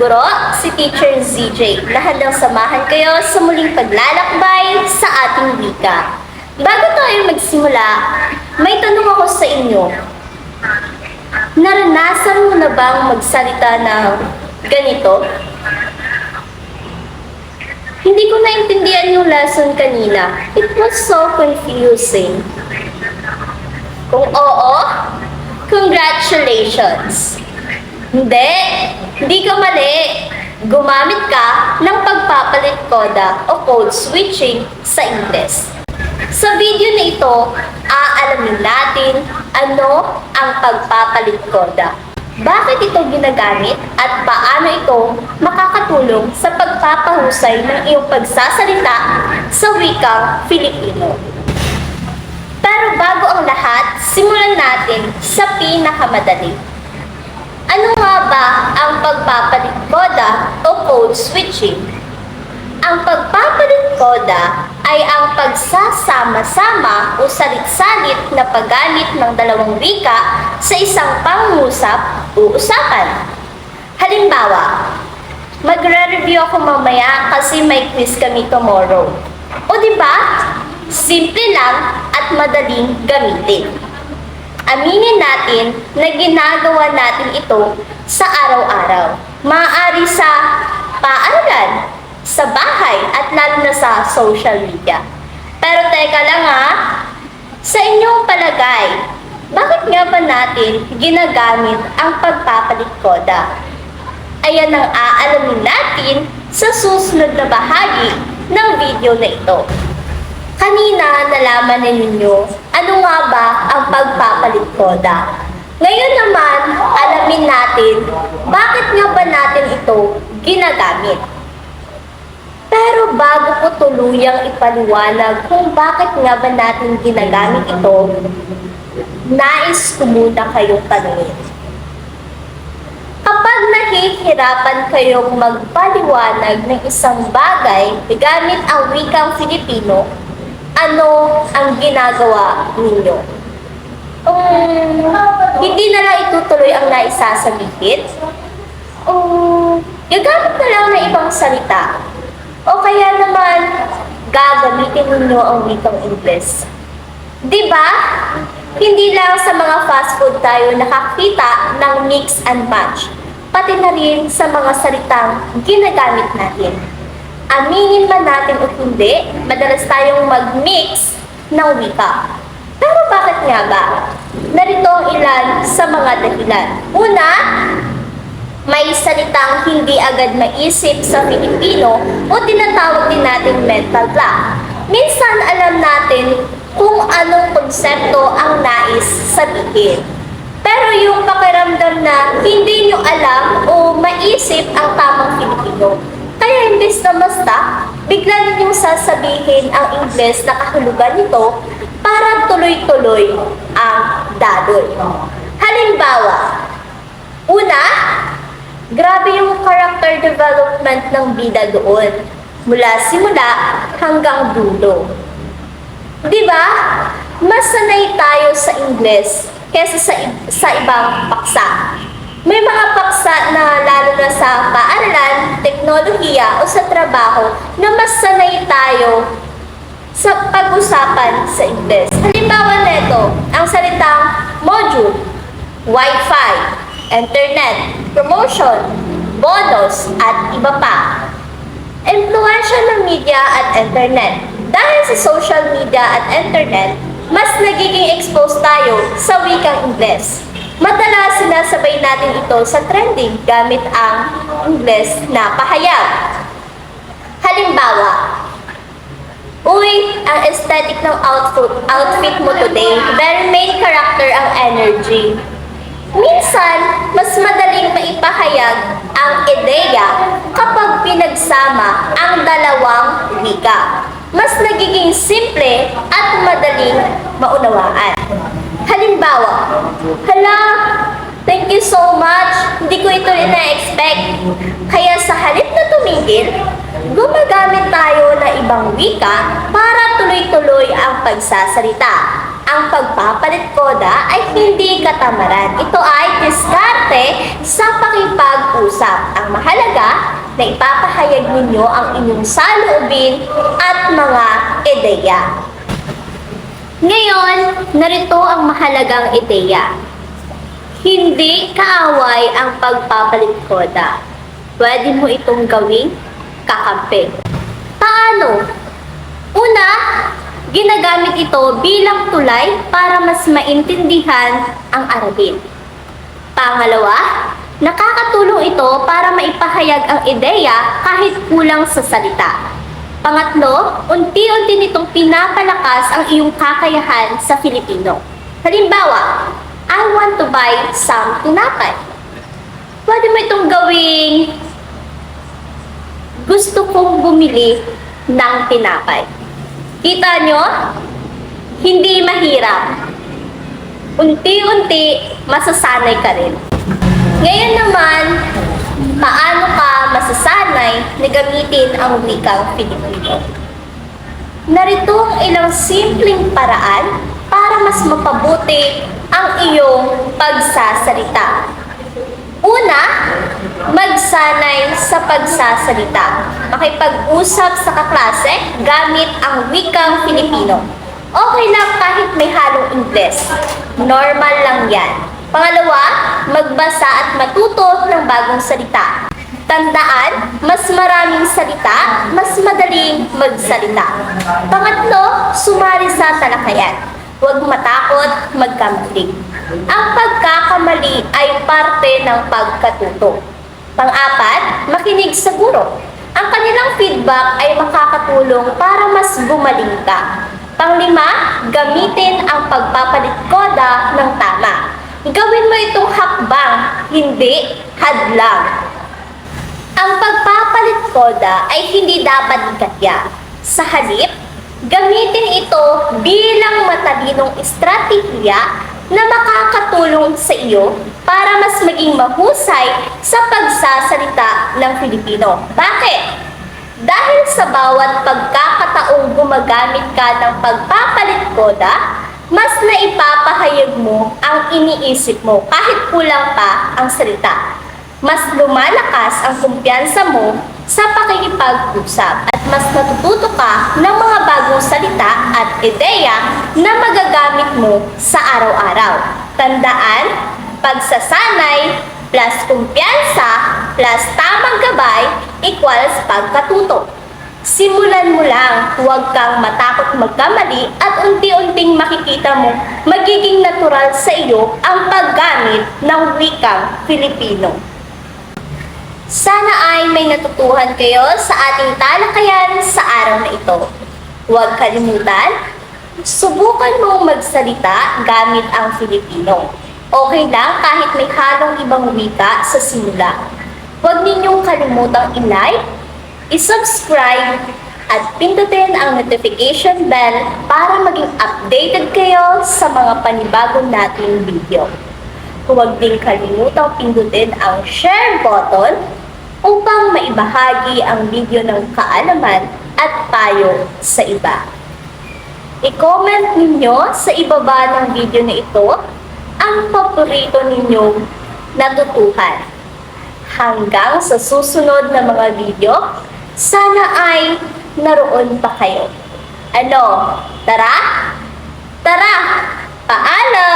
guro, si Teacher ZJ, na handang samahan kayo sa muling paglalakbay sa ating wika. Bago tayo magsimula, may tanong ako sa inyo. Naranasan mo na bang magsalita ng ganito? Hindi ko naintindihan yung lesson kanina. It was so confusing. Kung oo, congratulations! Hindi ka mali. Gumamit ka ng pagpapalit koda o code switching sa Ingles. Sa video na ito, aalamin natin ano ang pagpapalit koda. Bakit ito ginagamit at paano ito makakatulong sa pagpapahusay ng iyong pagsasalita sa wikang Filipino. Pero bago ang lahat, simulan natin sa pinakamadali. Ano nga ba ang pagpapalit koda o code switching? Ang pagpapalit koda ay ang pagsasama-sama o salit-salit na paggamit ng dalawang wika sa isang pangungusap o usapan. Halimbawa, magre-review ako mamaya kasi may quiz kami tomorrow. O diba? Simple lang at madaling gamitin. Aminin natin na ginagawa natin ito sa araw-araw. Maaari sa paaralan, sa bahay, at lalo na sa social media. Pero teka lang sa inyong palagay, bakit nga ba natin ginagamit ang pagpapalit koda? Ayan ang aalamin natin sa susunod na bahagi ng video na ito. Kanina nalaman ninyo ano nga ba ang pagpapalit koda. Ngayon naman, alamin natin bakit nga ba natin ito ginagamit. Pero bago ko tuluyang ipaliwanag kung bakit nga ba natin ginagamit ito, nais ko muna kayong tanungin. Kapag nahihirapan kayong magpaliwanag ng isang bagay gamit ang wikang Filipino, ano ang ginagawa ninyo? Hindi na lang itutuloy ang naisasabihin? Gagamit na lang ng ibang salita? O kaya naman, gagamitin ninyo ang wikang Ingles? Diba? Hindi lang sa mga fast food tayo nakakita ng mix and match, pati na rin sa mga salitang ginagamit natin. Aminin man natin o hindi, madalas tayong mag-mix ng wika. Pero bakit nga ba? Narito ang ilan sa mga dahilan. Una, may salitang hindi agad maisip sa Filipino o tinatawag din nating mental block. Minsan alam natin kung anong konsepto ang nais sabihin. Pero yung pakiramdam na hindi nyo alam o maisip ang tamang Filipino. Kaya imbes na basta, bigla ninyong sasabihin ang Ingles na kahulugan nito para tuloy-tuloy ang dadoy. Halimbawa, una, grabe yung character development ng bida doon, mula simula hanggang dulo. Diba? Mas sanay tayo sa Ingles kaysa sa ibang paksa. May mga paksa na lalo na sa paaralan, teknolohiya o sa trabaho na mas sanay tayo sa pag-usapan sa Ingles. Halimbawa nito, ang salitang module, Wi-Fi, internet, promotion, bonus, at iba pa. Impluwensya ng media at internet. Dahil sa social media at internet, mas nagiging exposed tayo sa wikang Ingles. Madalas sinasabay natin ito sa trending gamit ang Ingles na pahayag. Halimbawa, uy, ang aesthetic ng outfit mo today, very main character ang energy. Minsan, mas madaling maipahayag ang ideya kapag pinagsama ang dalawang wika. Mas nagiging simple at madaling maunawaan. Halimbawa, hala, thank you so much, hindi ko ito na-expect. Kaya sa halip na tumigil, gumagamit tayo ng ibang wika para tuloy-tuloy ang pagsasalita. Ang pagpapalit koda ay hindi katamaran. Ito ay diskarte sa pakipag-usap. Ang mahalaga na ipapahayag ninyo ang inyong saloobin at mga ideya. Ngayon, narito ang mahalagang ideya. Hindi kaaway ang pagpapalit koda. Pwede mo itong gawing kakampi. Paano? Una, ginagamit ito bilang tulay para mas maintindihan ang aralin. Pangalawa, nakakatulong ito para maipahayag ang ideya kahit kulang sa salita. Pangatlo, unti-unti nitong pinapalakas ang iyong kakayahan sa Filipino. Halimbawa, I want to buy some tinapay. Pwede mo itong gawing gusto kong bumili ng tinapay. Kita nyo? Hindi mahirap. Unti-unti, masasanay ka rin. Ngayon naman, paano ka masasanay na gamitin ang wikang Filipino? Narito ang ilang simpleng paraan para mas mapabuti ang iyong pagsasalita. Una, magsanay sa pagsasalita. Makipag-usap sa kaklase gamit ang wikang Filipino. Okay lang kahit may halong Ingles. Normal lang yan. Pangalawa, magbasa at matuto ng bagong salita. Tandaan, mas maraming salita, mas madaling magsalita. Pangatlo, sumali sa talakayan. Huwag matakot magkamali. Ang pagkakamali ay parte ng pagkatuto. Pang-apat, makinig sa guro. Ang kanilang feedback ay makakatulong para mas gumaling ka. Panglima, gamitin ang pagpapalit koda ng tama. Gawin mo itong hakbang, hindi hadlang. Ang pagpapalit koda ay hindi dapat ikatya. Sa halip, gamitin ito bilang matalinong estratehiya na makakatulong sa iyo para mas maging mahusay sa pagsasalita ng Filipino. Bakit? Dahil sa bawat pagkakataong gumagamit ka ng pagpapalit koda, mas naipapahayag mo ang iniisip mo kahit kulang pa ang salita. Mas lumalakas ang kumpiyansa mo sa pakikipag-usap at mas natututo ka ng mga bagong salita at ideya na magagamit mo sa araw-araw. Tandaan, pagsasanay plus kumpiyansa plus tamang gabay equals pagkatuto. Simulan mo lang, huwag kang matakot magkamali at unti-unting makikita mo magiging natural sa iyo ang paggamit ng wikang Filipino. Sana ay may natutuhan kayo sa ating talakayan sa araw na ito. Huwag kalimutan, subukan mong magsalita gamit ang Filipino. Okay lang kahit may halong ibang wika sa simula. Huwag ninyong kalimutang i-like, i-subscribe, at pindutin ang notification bell para maging updated kayo sa mga panibagong nating video. Huwag din kalimutang pindutin ang share button upang maibahagi ang video ng kaalaman at payo sa iba. I-comment ninyo sa ibaba ng video na ito ang paborito ninyong natutuhan. Hanggang sa susunod na mga video, sana ay naroon pa kayo. Ano? Tara? Tara! Paalam!